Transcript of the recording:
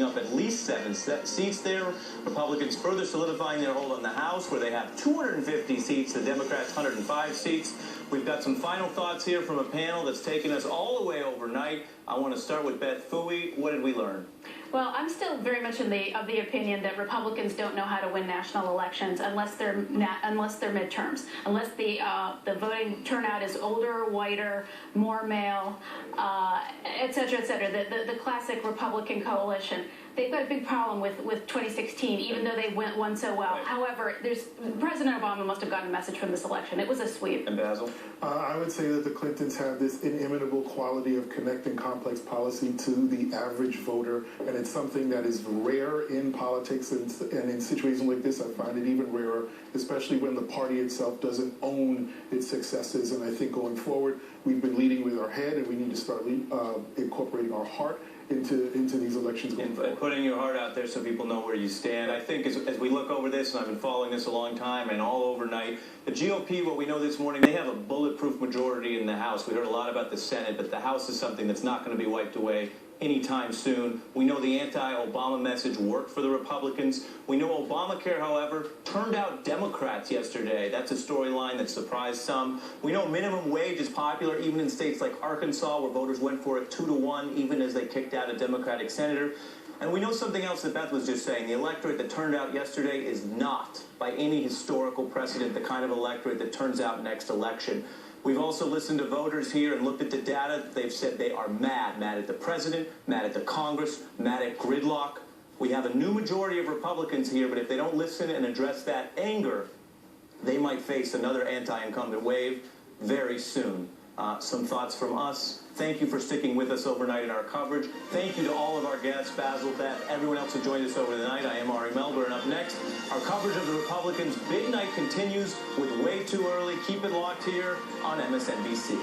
picking up at least 7 seats there. Republicans further solidifying their hold on the House, where they have 250 seats, the Democrats 105 seats. We've got some final thoughts here from a panel that's taken us all the way overnight. I want to start with Beth Fooey. What did we learn? Well, I'm still very much of the opinion that Republicans don't know how to win national elections unless they're midterms, unless the voting turnout is older, whiter, more male, et cetera, et cetera. The classic Republican coalition. They've got a big problem with 2016, even though they won so well. Right. However, President Obama must have gotten a message from this election. It was a sweep. And Basil? I would say that the Clintons have this inimitable quality of connecting complex policy to the average voter, and it's something that is rare in politics, and in situations like this, I find it even rarer, especially when the party itself doesn't own its successes. And I think going forward, we've been leading with our head, and we need to start incorporating our heart into these elections going forward. Putting your heart out there so people know where you stand. I think as we look over this, and I've been following this a long time and all overnight, the GOP, what we know this morning, they have a bulletproof majority in the House. We heard a lot about the Senate, but the House is something that's not going to be wiped away anytime soon. We know the anti-Obama message worked for the Republicans. We know Obamacare, however, turned out Democrats yesterday. That's a storyline that surprised some. We know minimum wage is popular even in states like Arkansas, where voters went for it 2-1, even as they kicked out a Democratic senator. And we know something else that Beth was just saying. The electorate that turned out yesterday is not, by any historical precedent, the kind of electorate that turns out next election. We've also listened to voters here and looked at the data. They've said they are mad at the president, mad at the Congress, mad at gridlock. We have a new majority of Republicans here, but if they don't listen and address that anger, they might face another anti-incumbent wave very soon. Some thoughts from us. Thank you for sticking with us overnight in our coverage. Thank you to all of our guests, Basil, Beth, everyone else who joined us over the night. I am Ari Melber, and up next, our coverage of the Republicans' big night continues with Way Too Early. Keep it locked here on MSNBC.